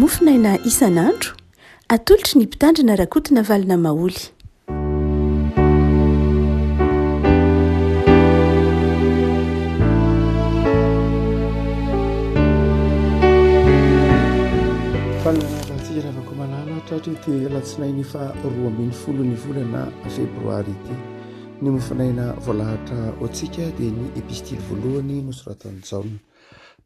mofinaina isan'andro atolotry ny mpitandrina rakotina valina maoly. fananavatsika ravako malala tratra ty alatsinainy fa 12 ny volana febroary ity ny mofinaina voalahatra oantsika dia ny epistily voalohany nosoratan'ny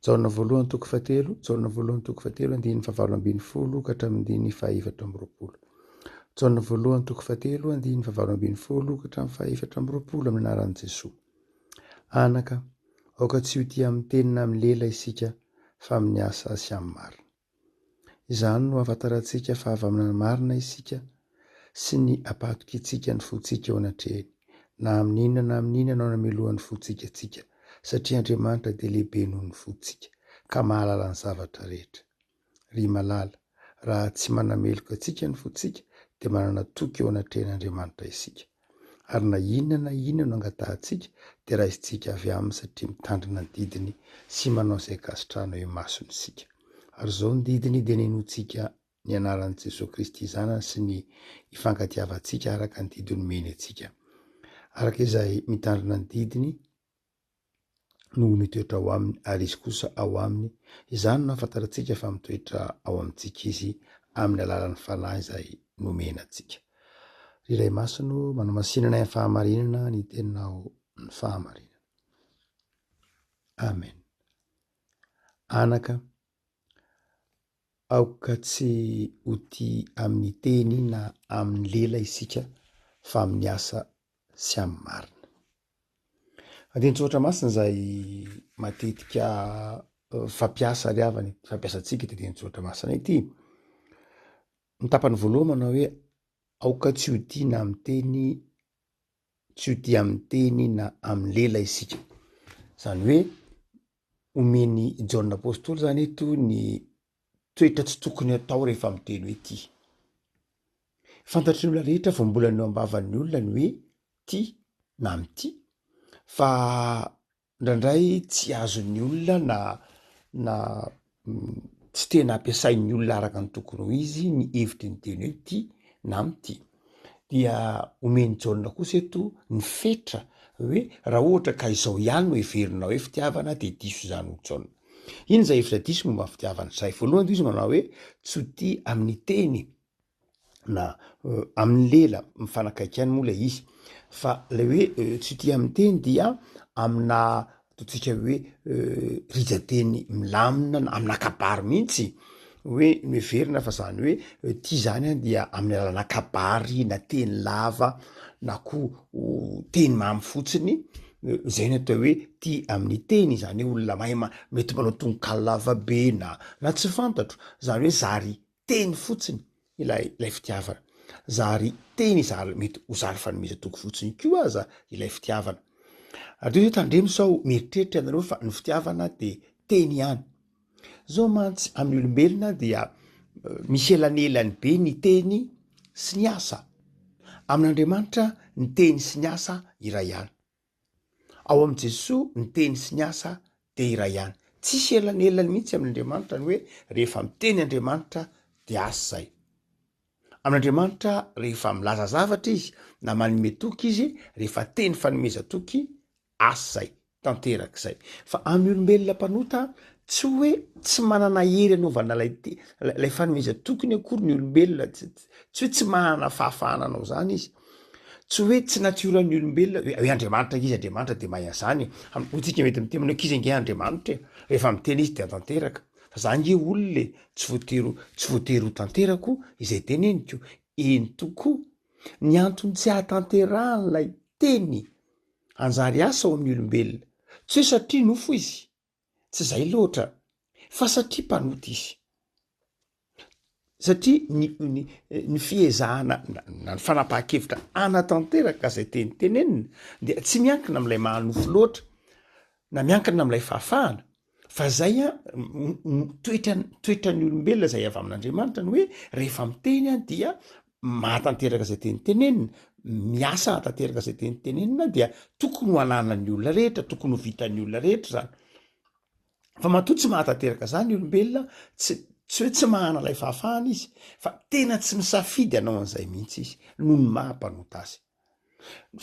jaona voalohany toko fatelo jaona voalohany toko fatelo andiny favalo ambiny folo ka hatramin'andiny fahaefatra amby roapolo jaona voalohany toko fatelo andiny favalo ambiny folo ka hatramin'ny fahaefatra amby roapolo amin'ny anaran'i Jesosy. Anaka aoka tsy ho tia amin'ny tenina amin'ny lela isika fa amin'ny asa sy amin'ny marina. Izany no ahafantarantsika fa avy amin'ny marina isika sy ny apatoka itsika ny fontsika ao anatrehany na amin'inona na amin'inona ao namelohan'ny fontsika tsika satria Andriamanitra dia lehibe noho ny fontsika ka mahalala ny zavatra rehetra. Ry malala, raha tsy manameloka antsika ny fontsika dia manana toky eo anatrehan'Andriamanitra isika. Ary na inona no angatahantsika dia raisitsika avy aminy satria mitandrina ny didiny sy manao izay kasitrana eo masony isika. Ary izao ny didiny dia nenoantsika ny anaran'i Jesosy Kristy zanany sy ny ifankatiavantsika araka ny didiny meny antsika. Araka izay mitandrina ny didiny no mitoetra ao aminy ary izy kosa ao aminy. Izany no ahafantarantsika fa mitoetra ao amintsika izy amin'ny alalan'ny fanahy izay nomena antsika. Iray masino manao masinana ny fahamarinana ny teninao ny fahamarinana. Amen. Anaka aoka tsy ho tia amin'ny teny na amin'ny lela isika fa amin'ny asa sy amin'ny marina. Andin-tsoatra masina izay matetika fampiasa riavany fampiasantsika ity andin-tsoatra masina ity. Ny tapany voalohany manao hoe aoka tsy ho tia na amin'ny teny tsy ho tia amin'ny teny na amin'ny lela isika. Izany hoe omeny Jaona apôstôly zany eto ny toetra tsy tokony atao rehefa miteny hoe tia. Fantatry ny olona rehetra vao mbola ny ambavan'ny olona ny hoe tia na mity fa indraindray tsy azon'ny olona na tsy tena ampiasain'ny olona araka ny tokony ho izy ny hevitry ny teny hoe tia na mity. Dia omeny Jaona kosa eto ny fetra hoe raha ohatra ka izao ihany no heverinao hoe fitiavana dia diso izany ho Jaona. Iny izay hevitra diso momba fitiavana izay. Voalohany izy manao hoe tsy ho tia amin'ny teny na amin'ny lela mifanakaiky ihany moa ilay izy. Fa ilay hoe tsy ho tia amin'ny teny dia amina ataontsika hoe rizateny milamina na amina kabary mihitsy hoe noheverina fa zany hoe tia zany dia amin'ny alalana kabary na teny lava na koa teny mamy fotsiny izay no atao hoe tia amin'ny teny. Zany hoe olona mahay mety manao tonokalo lava be na tsy fantatro. Zany hoe zary teny fotsiny ilay fitiavana. Zary teny zary mety ho zary fanomezan-toko fotsiny koa aza ilay fitiavana. Ary hoe tandremo sao mieritreritra ianareo fa ny fitiavana dia teny ihany. Zao mantsy amin'ny olombelona dia misy elanelany be ny teny sy ny asa. Amin'Andriamanitra ny teny sy ny asa iray ihany. Ao amin'i Jesosy ny teny sy ny asa dia iray ihany. Tsisy elanelany mihitsy amin'Andriamanitra ny hoe rehefa miteny Andriamanitra dia asa zay. Amin'Andriamanitra rehefa milaza zavatra izy na manome toky izy rehefa teny fanomezan-toky asa zay tanterak'izay. Fa amin'ny olombelona mpanota tsy hoe tsy manana hery anaovana ilay fanomezan-tokony akory ny olombelona. Tsy hoe tsy manana fahafahana anao zany izy. Tsy hoe tsy natioran'ny olombelona hoe Andriamanitra izy Andriamanitra dia mahay an'izany. Hotsika mety mitemana kizy ange Andriamanitra rehefa miteny izy dia tanteraka. Fa zany nge olona tsy voatery ho tanterako izay teneniko. Eny tokoa ny antony tsy hahatanterahan'ilay teny anjary asa ao amin'ny olombelona. Tsy hoe satria nofo izy. Tsy izay loatra. Fa satria mpanota izy. Satria ny fiezahana na ny fanapahan-kevitra anatanteraka izay teny tenenina dia tsy miankina amin'ilay mahanofo loatra na miankina amin'ilay fahafahana. Fa zay toetran'ny olombelona izay avy amin'Andriamanitra ny hoe rehefa miteny dia mahatanteraka izay teny tenenina, miasa hatanteraka izay teny tenenina dia tokony ho ananan'ny olona rehetra, tokony ho vitan'ny olona rehetra zany. Fa matoa tsy mahatanteraka zany olombelona tsy hoe tsy mahana lay fahafahana izy fa tena tsy misafidy anao an'izay mihitsy izy noho ny mahampanota azy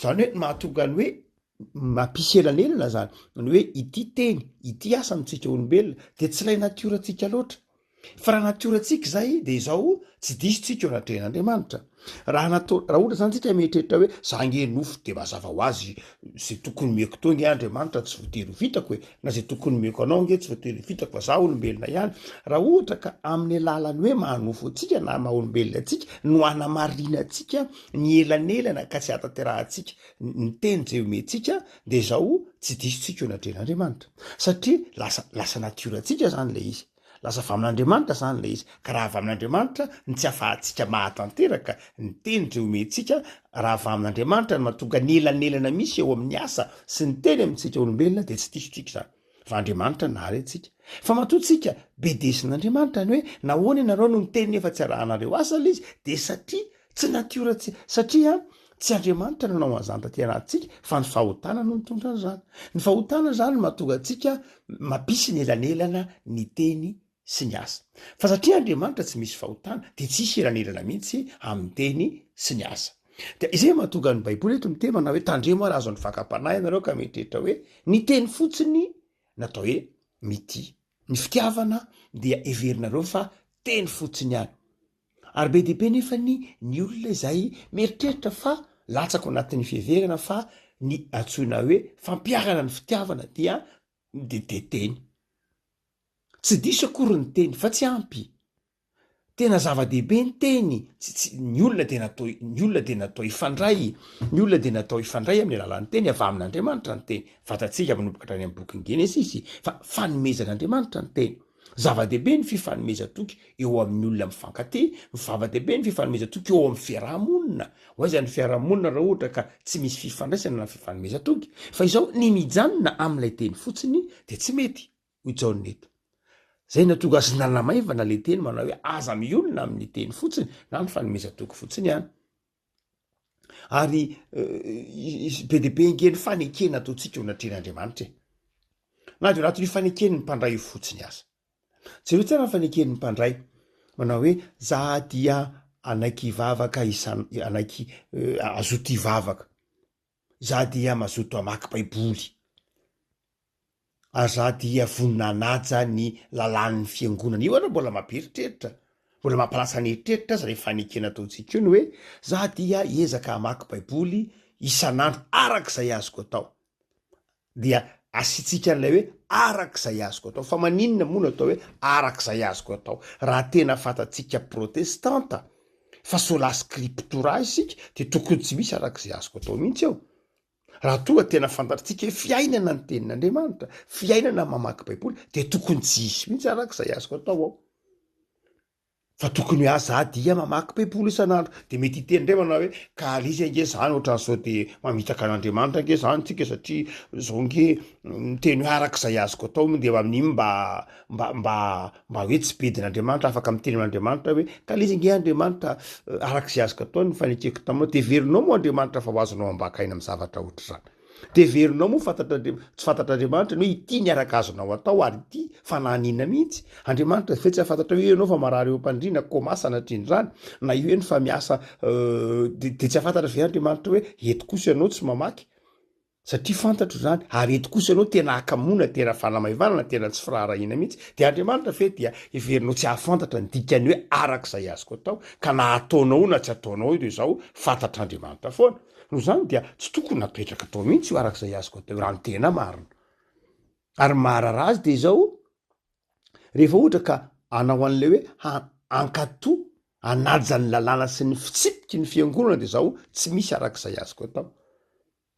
zany hoe mahatonga ny hoe mampisy elanelana zany ny hoe ity teny ity asa mitsika olombelona de tsy lay natiorantsika loatra fa raha natiorantsika zay de izao tsy diso tsika eo anatrehan'Andriamanitra raha ohatra zany tsika mietreritra hoe za nge nofo de mazava ho azy zay tokony meko to nge Andriamanitra tsy voatery ho vitako hoe na zay tokony meko anao nge tsy voatery ho vitako fa za olombelona ihany raha ohatra ka amin'ny alalany hoe mahanofo atsika na maha olombelona atsika no anamarina atsika ny elanelana ka tsy hataterahantsika ny teny zay omentsika de zao tsy diso tsika eo anatrehan'Andriamanitra satria lasa natiorantsika zany le izy lasa avy amin'Andriamanitra zany le izy ka raha avy amin'Andriamanitra ny tsy afahantsika mahatanteraka ny teny zay omentsika raha avy amin'Andriamanitra ny mahatonga ny elanelana misy eo amin'ny asa sy ny teny amintsika olombelona de tsy diso tsika zany fa Andriamanitra nahary antsika fa matoatsika be desin'Andriamanitra ny hoe nahoana ianareo no ny teny nefa tsy arahanareo asa le izy de satria tsy natiorantsika satria tsy Andriamanitra nanao an'izany taty anatintsika fa ny fahotana no mitondra an'izany ny fahotana zany mahatonga antsika mampisy ny elanelana ny teny sy ny asa fa satria Andriamanitra tsy misy fahotana de tsisy elanelana mihitsy amin'ny teny sy ny asa de izay mahatonga ny baiboly eto mitemana hoe tandremo ary azo ny fakam-panahy ianareo ka mietreritra hoe ny teny fotsiny natao hoe mity ny fitiavana dia everinareo fa teny fotsiny ihany ary be deaibe nefa ny olona izay mieritreritra fa latsako anatin'ny fiheverana fa ny antsoina hoe fampiarana ny fitiavana dia de teny tsy diso akory ny teny fa tsy ampy tena zava-dehibe ny teny ny olona de natao ifandray ny olona de natao ifandray amin'ny alalan'ny teny avy amin'Andriamanitra ny teny fatatsika manomboka hatrany amin'ny boky Genesisy fa fanomezan'Andriamanitra ny teny zava-dehibe ny fifanomezatoky eo amin'ny olona mifankaty zava-dehibe ny fifanomezatoky eo amin'ny fiarahamonina hoaiza ny fiarahamonina raha ohatra ka tsy misy fifandraisana na fifanomezatoky fa izao ny mijanona amin'ilay teny fotsiny de tsy mety hojaon'ny eto zay natonga azy nanamaivana le teny manao hoe aza miolona amin'ny teny fotsiny na ny fanomezatoky fotsiny ihany ary be deaibe nge ny fanekena ataontsika eo anatrehan'Andriamanitra na de anatin'io fanekeny ny mpandray io fotsiny aza tsy ro tsara ny fanekeny ny mpandray manao hoe za dia anaiky ivavaka anaiky azoto ivavaka za dia mazoto amaky baiboly aza dia voninanaja ny lalan'ny fiangonana io ara mbola mamperitreritra mbola mampalasa ny eritreritra aza rehefa fanekena ataontsika io ny hoe za dia ezaka amaky baiboly isan'andro arak'izay azoko atao dia asitsika n'lay hoe arak'izay azoko atao fa maninona moa no atao hoe arak'izay azoko atao raha tena fatatsika protestanta fa sola skriptora isika de tokony tsy misy arak'izay azoko atao mihitsy ao raha toa tena fantatritsika hoe fiainana ny tenin'Andriamanitra fiainana mamaky baiboly de tokony tsy isy mihitsy arak'izay azoko atao ao fa tokony hoe aza dia mamaky baiboly isan'andro de mety hiteny ndray manao hoe ka alizy ange zany ohatran'izao de mamitaka an'Andriamanitra nge zany tsika satria zao nge miteny hoe arak'izay azoko atao de amin'iny mba hoe tsy bedin'Andriamanitra afaka miteny amin'Andriamanitra hoe ka alizy nge Andriamanitra arak'izay azoko atao ny fanekeko taminao de verinao moa Andriamanitra fa ho azonao ambaka aina amin'ny zavatra ohatra zany de verinao moa tsy fantatr'Andriamanitra ny hoe ity ny araka azonao atao ary ity fa naninona mihitsy Andriamanitra fe tsy afantatra hoe ianao fa marary eo ampandrina komasa anatrindrany na io eny fa miasa de tsy afantatra ve Andriamanitra hoe eto kosa ianao tsy mamaky satria fantatro zany ary eto kosa ianao tena akamona tena fanamaivanana tena tsy firaharahiana mihitsy de Andriamanitra fe dia everinao tsy ahafantatra ny dikany hoe arak'izay azoko atao ka na ataonao na tsy ataonao io de zao fantatr'Andriamanitra foana no zany dia tsy tokony napetraka atao mihitsy io arak'izay azoko atao raha ny tena marina ary maharara azy de zao rehefa ohatra ka anao an'le hoe ankato anaja ny lalàna sy ny fitsipiky ny fiangonana de zao tsy misy arak'izay azoko atao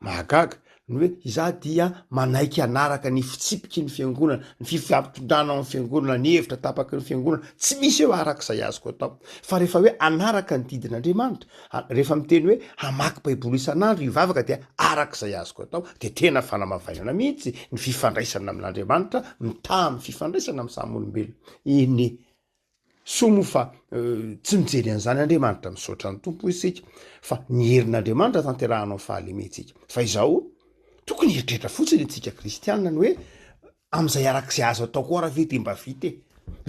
mahagaga ny hoe iza dia manaiky anaraka ny fitsipiky ny fiangonana ny fifampitondrana amin'ny fiangonana ny hevitra tapaky ny fiangonana tsy misy eo arak'izay azoko atao fa rehefa hoe anaraka ny didin'Andriamanitra rehefa miteny hoe hamaky baiboly isan'andro ivavaka dia arak'izay azoko atao de tena fanamavainana mihitsy ny fifandraisana amin'Andriamanitra mitaha amin'ny fifandraisana amin'ny samy olombelona iny somo fa tsy mijery an'izany Andriamanitra misaotra ny tompo isika fa ny herin'Andriamanitra tanterahanao fahalemetsika fa izao tokony heritreritra fotsiny itsika kristianina ny hoe am'izay arak'izay azo atao koa raha ve de mba vita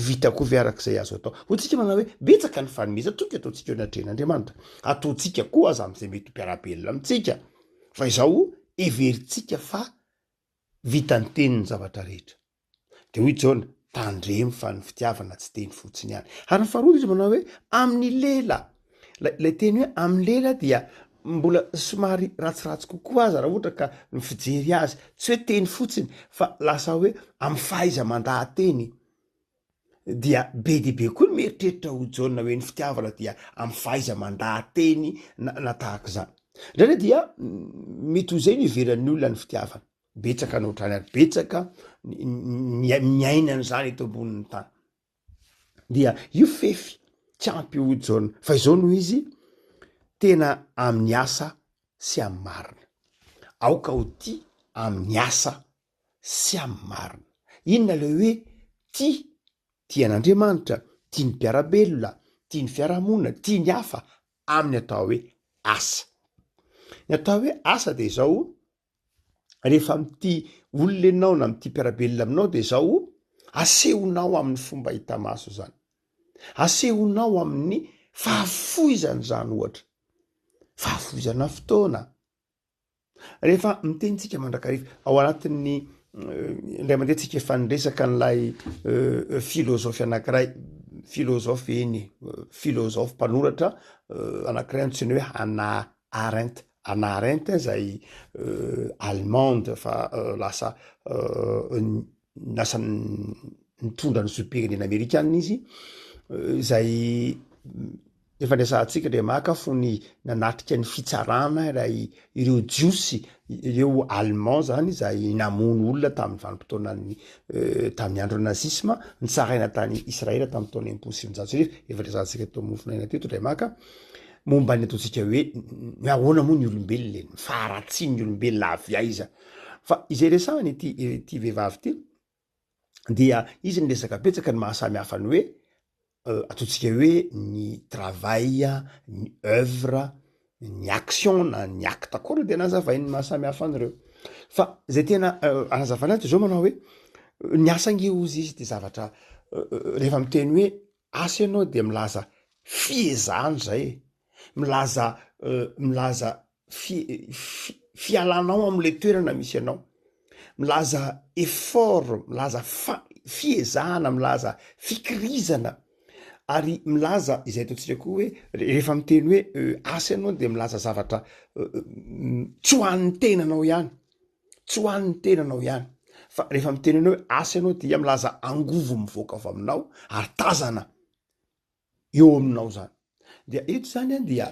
vita koa viarak'izay azo atao hotsika manao hoe betsaka ny fanomeza toka ataontsika eo anatren'andriamanitra ataontsika koa aza am'izay mety mpiarabelona amitsika fa izao everitsika fa vita ny teniny zavatra rehetra de hoy Jaona tandremo fa ny fitiavana tsy teny fotsiny ihany ary ny faharoa izy manao hoe amin'ny lela lay teny hoe amin'ny lela dia mbola somary ratsiratsy kokoa aza raha ohatra ka ny fijery azy tsy hoe teny fotsiny fa lasa hoe amin'ny fahaiza mandahateny dia be deaibe koa ny mieritreritra ho Jaona hoe ny fitiavana dia amin'ny fahaiza mandahateny na tahak'izany ndraindray dia mety ho zay no iveran'ny olona ny fitiavana betsaka notrany ary betsaka miainany zany eto ambonin'ny tany dia io fefy tsy ampy ho Jaona fa izao no izy tena amin'ny asa sy amin'ny marina aoka ho tia amin'ny asa sy amin'ny marina inona le hoe tia n'Andriamanitra tia ny mpiarabelona tia ny fiarahamonina tia ny hafa amin'ny atao hoe asa ny atao hoe asa de zao rehefa amity olona ianao na amity mpiarabelona aminao de zao asehonao amin'ny fomba hita maso zany asehonao amin'ny fahafoizany zany ohatra fahafoizana fotoana rehefa mitenitsika mandrakariva ao anatin'ny indray mandeha tsika efa niresaka n'lay filôzofy anankiray filôzofy eny filôzofy mpanoratra anankiray antsoina hoe Hannah Arendt zay allemande fa lasa nitondra ny zoim-pirenena amerikanina izy zay efa niasantsika de maka fony nanatrika ny fitsarana ireo jiosy ireo allemand zany zay namono olona tamin'ny vanim-potoanany tamin'ny andro nazisma nitsaraina tany Israela tamin'ny taona 1970 efa niasantsika tao mofinaina teto dray maka momba ny ataontsika hoe ahoana moa ny olombelona le faharatsiny ny olombelona avy aiza fa izay resahany ty vehivavy ty dia izy niresaka betsaka ny mahasamy hafany hoe ataontsika hoe ny travail ny œuvre ny action na ny acte koa de nazavainy mahasamy hafan'ireo fa zay tena anazavana azy zao manao hoe ny asa ngeozy izy de zavatra rehefa miteny hoe asa ianao de milaza fiezahany zay milaza fialanao am'le toerana misy ianao milaza effort milaza fiezahana milaza fikirizana ary milaza izay ataontsika koa hoe rehefa miteny hoe asa ianao de milaza zavatra tsy hoan'ny tenanao ihany tsy hoan'ny tenanao ihany fa rehefa miteny anao hoe asa ianao dia milaza angovo mivoaka avy aminao ary tazana eo aminao zany dia eto zany a dia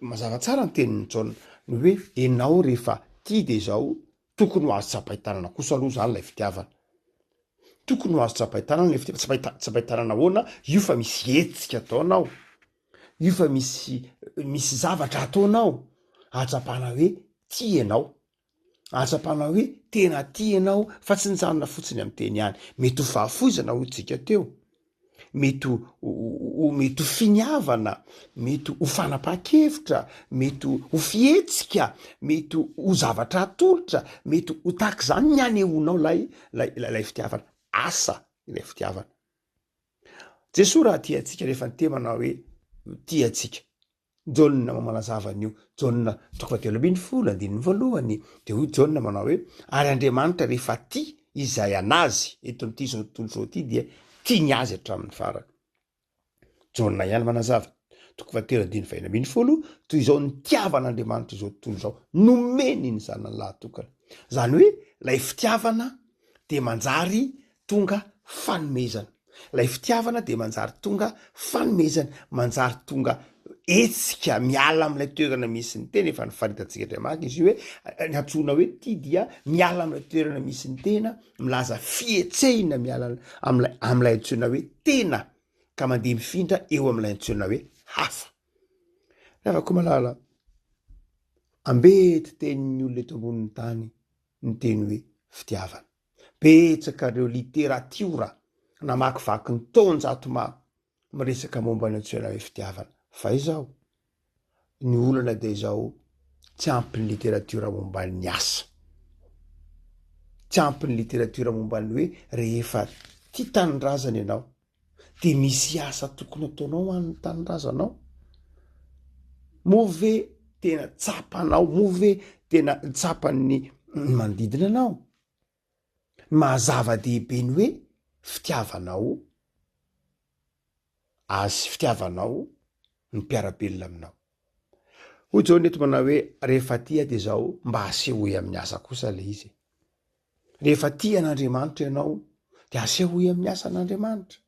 mazava tsara ny tenin'ny Jaona ny hoe enao rehefa tia de zao tokony ho azo tsapahitanana kosa aloha zany lay fitiavana tokony ho azo tsapahitanana lay fitiavana tsapahitanana ahoana io fa misy hetsika ataonao io fa misy zavatra ataonao atsapana hoe tia ianao atsapana hoe tena tia ianao fa tsy nijanona fotsiny amin'ny teny ihany mety ho fahafoizana ho tsika teo mety ho finiavana mety ho fanapa-kevitra mety ho fihetsika mety ho zavatra atolotra mety ho tak'izany ny anehonao lay fitiavana asa ilay fitiavana Jesosy raha tiatsika rehefa ny temana hoe tiatsika Jaona manazavany io Jaona 1:12 de hoy Jaona manao hoe ary Andriamanitra rehefa tia izay anazy eto am'ty zao tontolo zao ty dia tia ny azy hatramin'ny farany Jaona ihany manazava 1:13 toy izao ny tiavan'Andriamanitra izao tontolo zao nomeny ny zanany lahatokana zany hoe lay fitiavana de manjary tonga fanomezana lay fitiavana de manjary tonga fanomezana manjary tonga etsika miala am'lay toerana misy ny tena efa nifaritantsika Andriamanitra izy hoe ny antsoina hoe tia dia miala am'lay toerana misy ny tena milaza fietsehina miala am'lay antsoina hoe tena ka mandeha mifindra eo am'lay antsoina hoe hafa rehefa koa malala ambety tenin'ny olona eto ambonin'ny tany ny teny hoe fitiavana betsaka reo literatiora namakivaky ny taonjato maro miresaka momba ny antsoina hoe fitiavana fa izao ny olana de izao tsy ampy ny literatiora momba ny asa tsy ampy ny literatiora momba ny hoe rehefa tia tanindrazana ianao de misy asa tokony ataonao an'ny tanindrazanao, moa ve tena tsapanao, moa ve tena tsapan'ny manodidina anao. Mahazava-dehibe ny hoe fitiavanao azy, fitiavanao ny mpiarabelona aminao. Hoy zao neto manao hoe rehefa tia de zao mba asehoe amin'ny asa kosa le izy. Rehefa tia an'Andriamanitra ianao de asehoe amin'ny asan'Andriamanitra.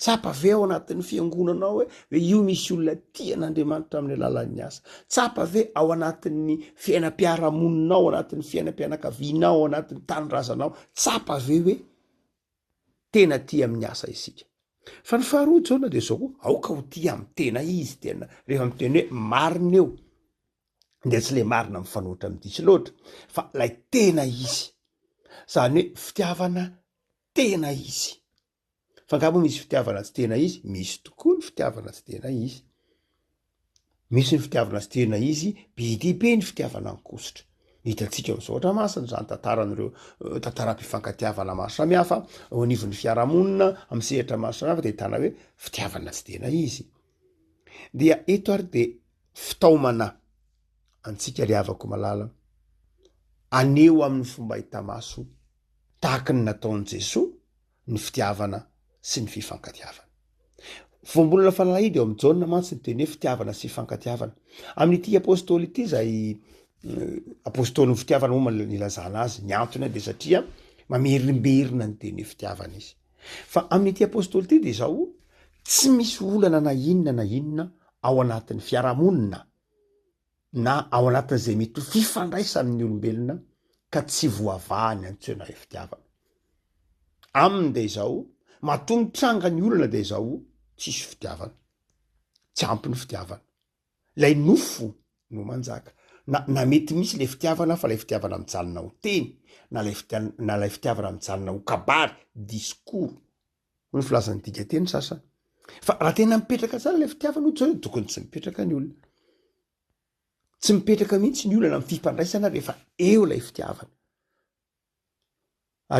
Tsapa ve ao anatin'ny fiangonanao hoe io misy olona tia an'Andriamanitra amin'ny alalan'ny asa. Tsapa ve ao anatin'ny fiainam-piarahamoninao, anatin'ny fiainam-pianakavianao, anatin'ny tanindrazanao, tsapa ve hoe tena tia amin'ny asa isika. Fa ny faharoa jaona de zao koa, aoka ho tia amin'ny tena izy tena. Rehefa miteny hoe marina eo, de tsy le marina mifanohitra am'disy loatra, fa lay tena izy. Zany hoe fitiavana tena izy. Fa ngamba misy fitiavana tsy tena izy, misy tokoa ny fitiavana tsy tena izy. Misy ny fitiavana tsy tena izy, be dehibe ny fitiavana ankositra. Hitantsika amin'izao ohatra masina zany tantaran'ireo tantaram-pifankatiavana maro samihafa ao anivon'ny fiarahamonina amin'ny sehatra maro samihafa, de tana hoe fitiavana tsy tena izy. Dia eto ary de fitaomana antsika ry havako malala aneo amin'ny fomba hita maso tahaka ny nataon'i Jesosy ny fitiavana sy ny fifankatiavana. Voambolana fanalahidy eo amin'ny Jaona mantsy ny teny hoe fitiavana sy fifankatiavana. Amin'ity apôstôly ity zay apôstôly ny fitiavana moa nilazana azy, ny antony de satria mamerimberina ny teny fitiavana izy. Fa amin'ity apôstôly ity de zao tsy misy olana na inona ao anatin'ny fiarahamonina na ao anatin'izay mety fifandraisan'ny olombelona ka tsy voavahany antsoina hoe fitiavana. Aminy de zao mahatonga tranga ny olana de zao tsisy fitiavana, tsy ampy ny fitiavana. Lay nofo no manjaka. Na mety misy le fitiavana fa lay fitiavana mijalona ho teny, na lay fitiavana mijalona ho kabary, discours. Ny filazan'ny dikan-teny sasany. Fa raha tena mipetraka tsara le fitiavana ho tsara, tokony tsy mipetraka ny olona. Tsy mipetraka mihitsy ny olana amin'ny fifandraisana rehefa eo lay fitiavana.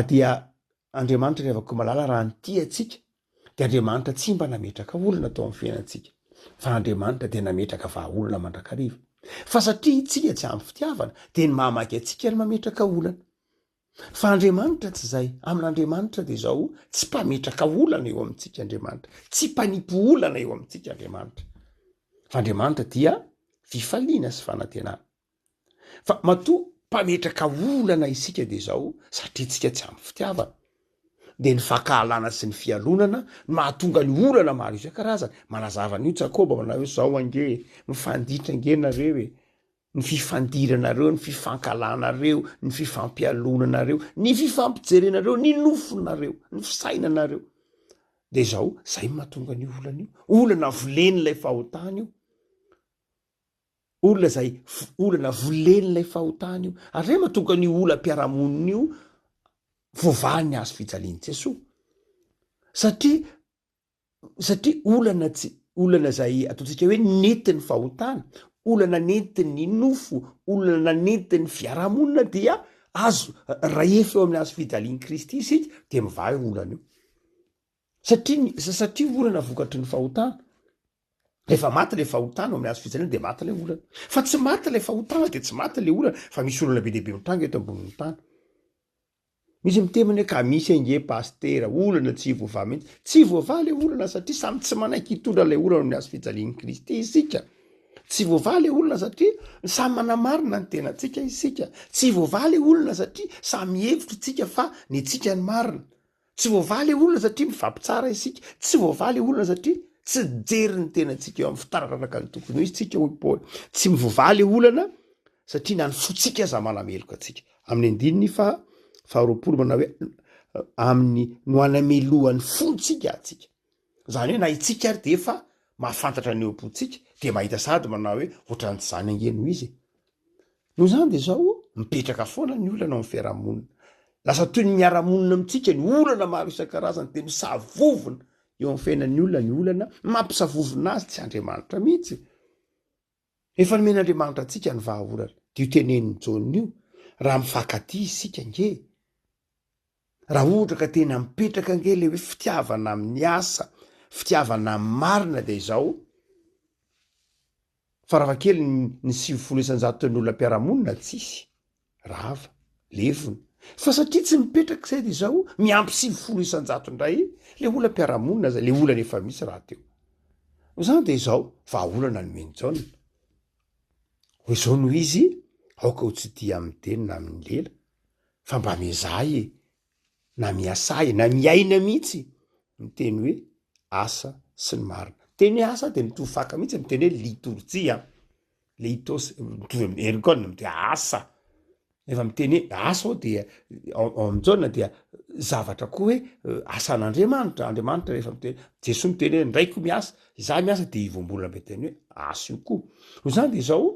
Dia Andriamanitra ny havako malala raha ny tia antsika, de Andriamanitra tsy mba nametraka olana tao amin'ny fiainantsika, fa Andriamanitra dia nametraka vahaolana mandrakariva. Fa satria itsika tsy ampy fitiavana, de ny mahamaky antsika ny mametraka olana. Fa Andriamanitra tsy zay. Amin'Andriamanitra de zao tsy mpametraka olana eo amintsika Andriamanitra, tsy mpanipy olana eo amintsika Andriamanitra. Fa Andriamanitra dia fifaliana sy fanantenana. Fa matoa mpametraka olana isika de zao satria tsika tsy ampy fitiavana. De ny fakahalana sy ny fialonana mahatonga ny olana maro isan-karazany. Manazava n'io Jakoba manao hoe zao ange mifanditra ange nareo e, ny fifandiranareo, ny fifankalanareo, ny fifampialonanareo, ny fifampijerenareo, ny nofonareo, ny fisainanareo. De zao zay mahatonga ny olana io, olana volen'ilay fahotana io, olana volen'ilay fahotana io. Ary zay mahatonga ny olam-piarahamonina io voavahan'ny azo fijalian'i Jesosy. Satria olana zay ataontsika hoe nentin'ny fahotana, olana nentin'ny nofo, olana nentin'ny fiarahamonina dia azo rehefa eo amin'ny azo fijalian'i Kristy isika de mivaha olana io. Satria olana vokatry ny fahotana. Rehefa maty le fahotana amin'ny azo fijaliana de maty le olana. Fa tsy maty le fahotana de tsy maty le olana, fa misy olana be dehibe mitranga eto ambonin'ny tany. Misy mitemany ka misy ange pastera olana tsy voavaha mihitsy. Tsy voavaha le olana satria samy tsy manaiky hitondra le olana amin'ny azo fijalian'i Kristy isika. Tsy voavaha le olana satria samy manamarina ny tenantsika isika. Tsy voavaha le olana satria samy hevitra isika fa ny tsika ny marina. Tsy voavaha le olana satria mifampitsara isika. Tsy voavaha le olana satria tsy jery ny tenantsika eo amin'ny fitararaka ny tokony ho izy tsika hoy Paoly. Tsy mivoavaha le olana satria na ny fotsika aza manameloka atsika. Amin'ny andininy faharoapolo manao hoe amin'ny no anamelohan'ny fontsika atsika. Zany hoe na itsika ary de efa mahafantatra ny eo-pontsika de mahita sady manao hoe ohatran'ny tsy zany angeno izy. No zany de zao mipetraka foana ny olana amin'ny fiarahamonina. Lasa toy ny miaramonina amintsika ny olana maro isan-karazany de misavovona eo amin'ny fiainan'ny olona, ny olana mampisavovona azy tsy Andriamanitra mihitsy. Efa nomen'Andriamanitra antsika ny vahaolana. Dio tenenin'ny Jaona io, raha mifankatia isika nge, raha ohatra ka tena mipetraka nge le hoe fitiavana amin'ny asa, fitiavana marina de izao fa raha fa kely ny 7 taon'olona mpiaramonina tsisy rava levona fa satria tsy mipetraka zay de zao miampy 7 indray le olona mpiaramonina zay le olana efa misy raha teo zany de zao fa olana ny menjaona ho zao noho izy aoka ho tsy dia amin'ny teny na amin'ny lela fa mba mizahy na miasay na miaina mihitsy miteny hoe asa sy ny marina teny hoe asa de mitovy mihitsy miteny hoe liturgia le itos mitovy erikona mite asa efa miteny hoe asa ao dia amin'jaona dia zavatra koa hoe asan'Andriamanitra rehefa miteny Jesosy miteny hoe ndraiky miasa izaho miasa de ivombolona be teny hoe asa io koa ho zany de zao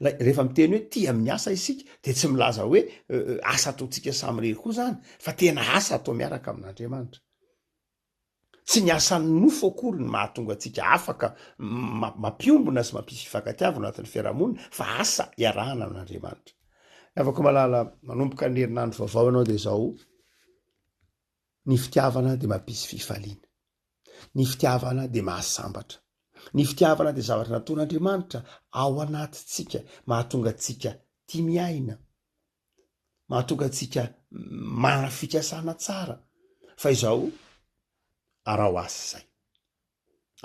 rehefa miteny hoe tia amin'ny asa isika de tsy milaza hoe asa ataotsika samy rery koa zany fa tena asa atao miaraka amin'Andriamanitra tsy ny asan'ny nofo akory ny mahatonga atsika afaka mampiombona sy mampisy fifankatiavana anatin'ny fiarahamonina fa asa iarahana amin'Andriamanitra afaka malala manomboka ny herinandro vaovao ianao de zao ny fitiavana de mampisy fifaliana ny fitiavana de mahasambatra ny fitiavana de zavatra nataon'Andriamanitra ao anatintsika mahatonga atsika tia miaina mahatonga atsika mana fikasana tsara fa izao arao asa zay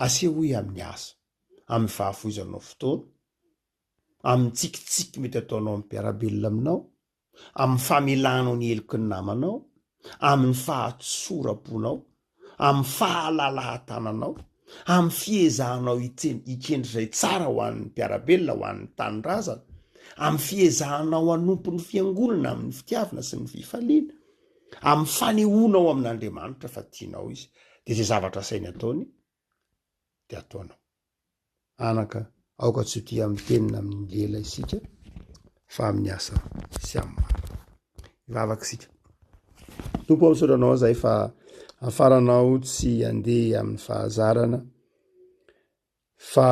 aseho hoe amin'ny asa amin'ny fahafoizanao fotoana amin'ny tsikitsiky mety ataonao amin'ny mpiarabelona aminao amin'ny famelanao ny heloky ny namanao amin'ny fahatsoraponao amin'ny fahalalahatananao amin'ny fiezahanao ikendry zay tsara ho an'ny mpiarabelona ho an'ny tanindrazana amin'ny fiezahanao hanompo ny fiangonana amin'ny fitiavana sy ny fifaliana amin'ny fanehoanao amin'Andriamanitra fa tianao izy de zay zavatra sainy ataony de ataonao anaka aoka tsy ho tia amin'ny tenina amin'ny lela isika fa amin'ny asa sy amin'ny marina ivavaka isika tompo am'sodranao zay fa afaranao tsy andeha amin'ny fahazarana fa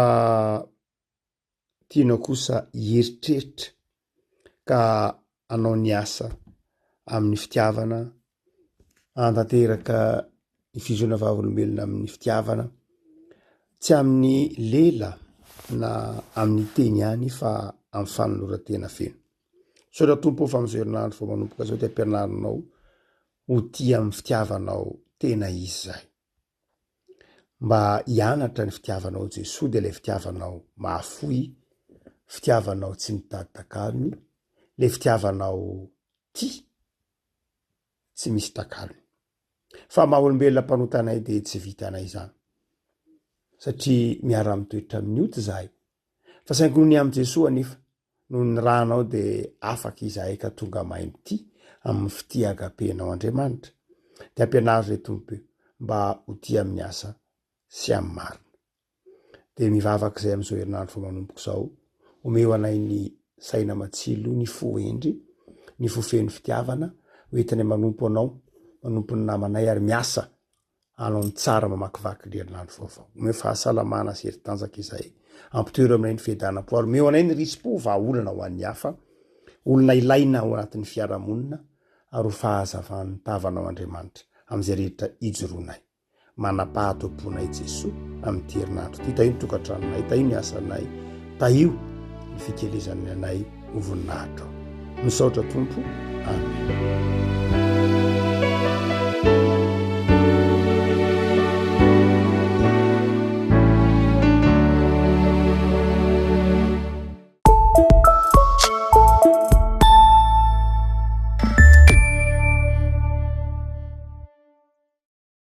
tianao kosa hieritreritra ka anao ny asa amin'ny fitiavana antanteraka ny fizoana vavolombelona amin'ny fitiavana tsy amin'ny lela na amin'ny teny ihany fa amin'ny fanoloran-tena feno sotra tompo fa amin'izao herinandro vao manomboka zao de ampianarinao ho tia amin'ny fitiavanao tena izy zay mba hianatra ny fitiavanao Jesosy de le fitiavanao mahafoy fitiavanao tsy mitady takalony le fitiavanao tia tsy misy takalony fa maha-olombelona mpanotanay de tsy vitanay zany satria miara-mitoetra amin'ny ota zahay fa saingy noho ny am' Jesosy anefa noho ny rahanao de afaka izahay ka tonga mahay mity amin'ny fitiagapenao Andriamanitra de ampianary re tompo mba ho tia amin'ny asa sy amin'ny marina de mivavaka zay am'izao herinandro fa manompoko zao omeo anay ny saina matsilo ny foendry ny fofeny fitiavana hoentinay manompo anao manompo ny namanay ary miasa anao ny tsara mamakivaky ny herinandro vaovao omeo fahasalamana sy heri-tanjaka izay ampitoero aminay ny fihedanam-po ary omeo anay ny rispo vahaolana ho an'ny hafa olona ilaina ao anatin'ny fiarahamonina ary ho fahazavan'ny tavanao Andriamanitra am'izay rehetra ijoroanay manam-pahatomponay Jesosy amin'ny herinandro ty tahio ny tokantranonay tahio ny asanay tahio ny fikelezany anay ho voninahitra misaotra tompo amen